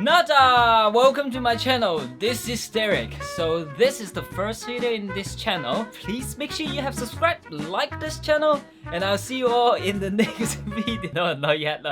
Nada! Welcome to my channel. This is Derek. So this is the first video in this channel. Please make sure you have subscribed, like this channel, and I'll see you all in the next video. No, not yet.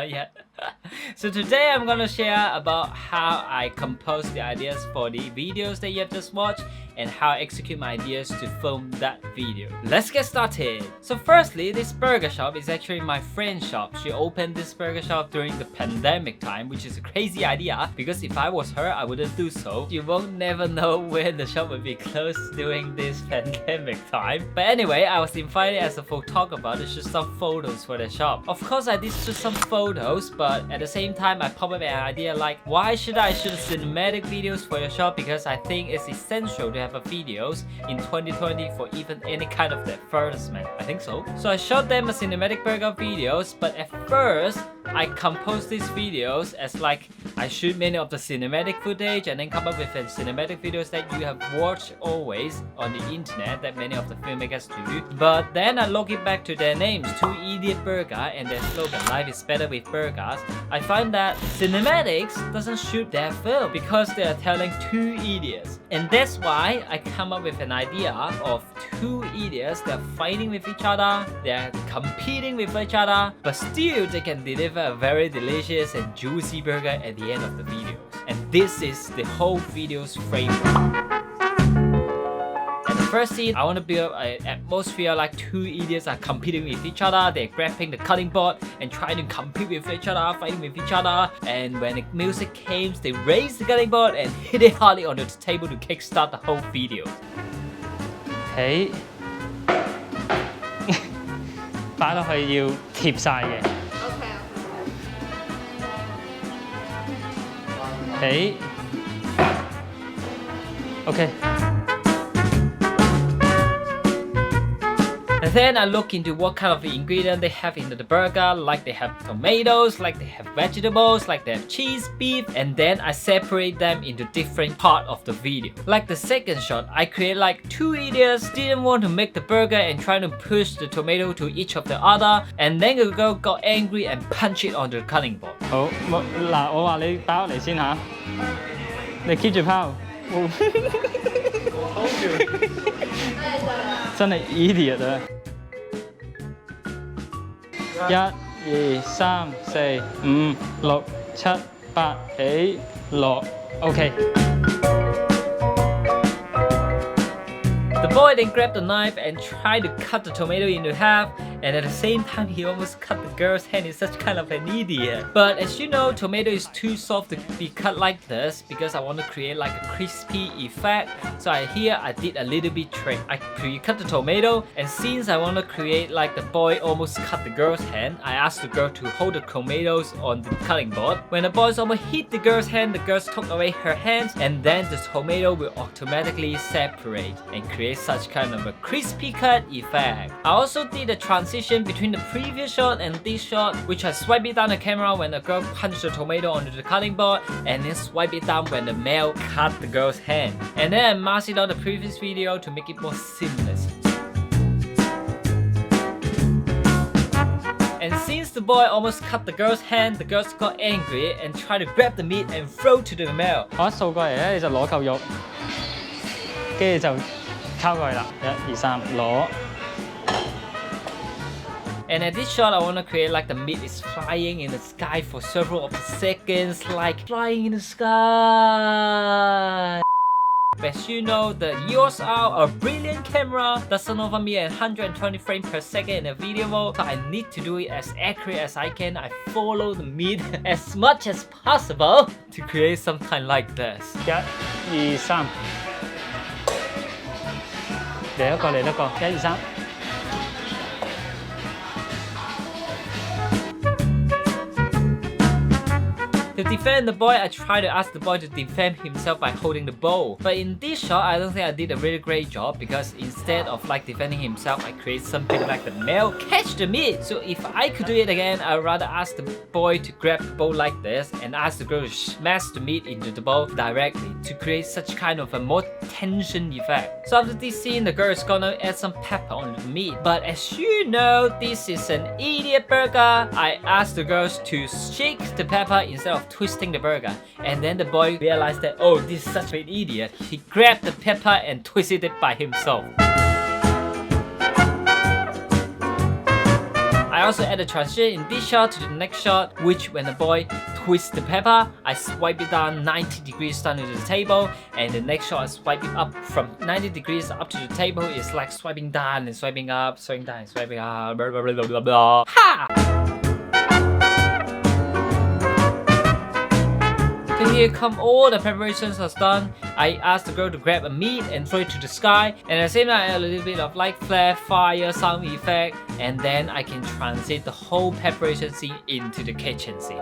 So today I'm gonna share about how I compose the ideas for the videos that you have just watched and how I execute my ideas to film that video. Let's get started. So firstly, this burger shop is actually my friend's shop. She opened this burger shop during the pandemic time, which is a crazy idea because if I was her, I wouldn't do so. You won't never know when the shop will be closed during this pandemic time. But anyway, I was invited as a photographer to shoot some photos for the shop. Of course, I did shoot some photos, but at the same time, I popped up an idea like, why should I shoot cinematic videos for your shop? Because I think it's essential to have a videos in 2020 for even any kind of advertisement. I think so. So I shot them a cinematic burger videos, but at first, I composed these videos as like I shoot many of the cinematic footage and then come up with the cinematic videos that you have watched always on the internet that many of the filmmakers do. But then I look it back to their names, Two Idiot Burger, and their slogan, Life is Better with Burgers. I find that cinematics doesn't shoot their film because they are telling two idiots. And that's why I come up with an idea of two idiots that are fighting with each other, they're competing with each other, but still they can deliver a very delicious and juicy burger at the end of the videos. And this is the whole video's framework. And the first scene, I want to build an atmosphere like two idiots are competing with each other. They're grabbing the cutting board and trying to compete with each other, fighting with each other. And when the music came, they raise the cutting board and hit it hardly onto the table to kickstart the whole video. Hey. 擺落去要貼晒嘅。起。OK。 And then I look into what kind of ingredient they have in the burger, like they have tomatoes, like they have vegetables, like they have cheese, beef, and then I separate them into different parts of the video. Like the second shot, I create like two idiots didn't want to make the burger and trying to push the tomato to each of the other, and then the girl got angry and punched it on the cutting board. 好，嗱，我話你包嚟先嚇，你 keep 住拋。真係 idiot 啊！ 1、2、3、4、5、6、7、8起落 OK。 The boy then grabbed the knife and tried to cut the tomato into half, and at the same time he almost cut the girl's hand. He's such kind of an idiot. But as you know, tomato is too soft to be cut like this because I want to create like a crispy effect. So here I did a little bit trick. I pre-cut the tomato, and since I want to create like the boy almost cut the girl's hand, I asked the girl to hold the tomatoes on the cutting board. When the boys almost hit the girl's hand, the girl took away her hands, and then the tomato will automatically separate and create such kind of a crispy cut effect. I also did a transition between the previous shot and this shot, which I swipe it down the camera when the girl punched the tomato onto the cutting board, and then swipe it down when the male cut the girl's hand. And then I masked it on the previous video to make it more seamless. And since the boy almost cut the girl's hand, the girl got angry and tried to grab the meat and throw to the male. 我一掃過嚟咧，你就攞嚿肉，跟住就溝過嚟啦。1、2、3，攞。 And at this shot, I want to create like the meat is flying in the sky for several of the seconds, like flying in the sky. As you know, the EOS R, a brilliant camera, doesn't offer me 120 frames per second in a video mode, so I need to do it as accurate as I can. I follow the meat as much as possible to create something like this. 1、2、3，嚟一個嚟一個，1、2、3。 To defend the boy, I try to ask the boy to defend himself by holding the bowl. But in this shot, I don't think I did a really great job because instead of like defending himself, I create something like the male catch the meat. So if I could do it again, I'd rather ask the boy to grab the bowl like this and ask the girl to smash the meat into the bowl directly to create such kind of a more tension effect. So after this scene, the girl is gonna add some pepper on the meat. But as you know, this is an idiot burger. I asked the girls to shake the pepper instead of twisting the burger. And then the boy realized that, oh, this is such an idiot. He grabbed the pepper and twisted it by himself. I also add a transition in this shot to the next shot, which when the boy twists the pepper, I swipe it down 90 degrees down to the table, and the next shot I swipe it up from 90 degrees up to the table. It's like swiping down and swiping up, swiping down and swiping up, blah blah blah blah blah. Ha! So here come all the preparations are done. I asked the girl to grab a meat and throw it to the sky, and at the same time I add a little bit of light flare, fire, sound effect, and then I can transit the whole preparation scene into the kitchen scene.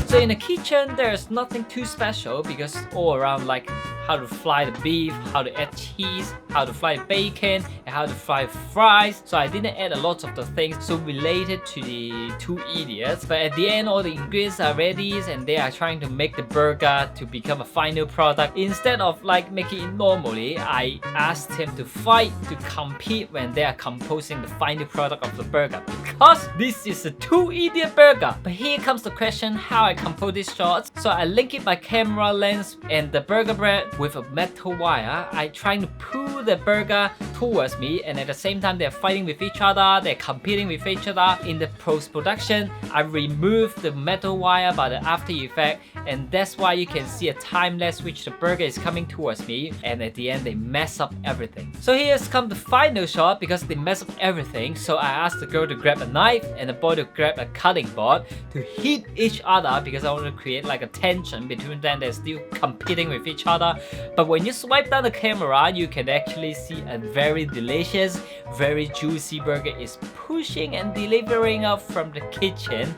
So in the kitchen, there's nothing too special because all around like how to fry the beef, how to add cheese, how to fry bacon, and how to fry fries. So I didn't add a lot of the things so related to the two idiots. But at the end, all the ingredients are ready and they are trying to make the burger to become a final product. Instead of like making it normally, I asked him to fight to compete when they are composing the final product of the burger. Because this is a two-idiot burger. But here comes the question how I compose these shots. So I link it my camera lens and the burger bread with a metal wire. I trying to pull the burger towards me, and at the same time they're fighting with each other, they're competing with each other. In the post-production, I removed the metal wire by the after effect, and that's why you can see a time lapse which the burger is coming towards me, and at the end they mess up everything. So here's come the final shot because they mess up everything. So I asked the girl to grab a knife and the boy to grab a cutting board to hit each other because I want to create like a tension between them. They're still competing with each other. But when you swipe down the camera, you can actually see a very delicious, very juicy burger is pushing and delivering out from the kitchen.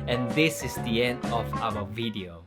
And this is the end of our video.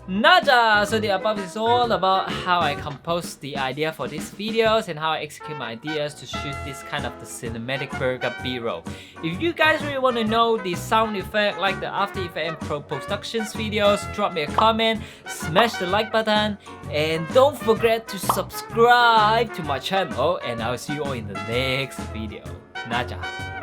Nada! So the above is all about how I compose the idea for these videos and how I execute my ideas to shoot this kind of the cinematic burger B-roll. If you guys really want to know the sound effect like the After Effects and Productions videos, drop me a comment, smash the like button, and don't forget to subscribe to my channel, and I'll see you all in the next video. Nada!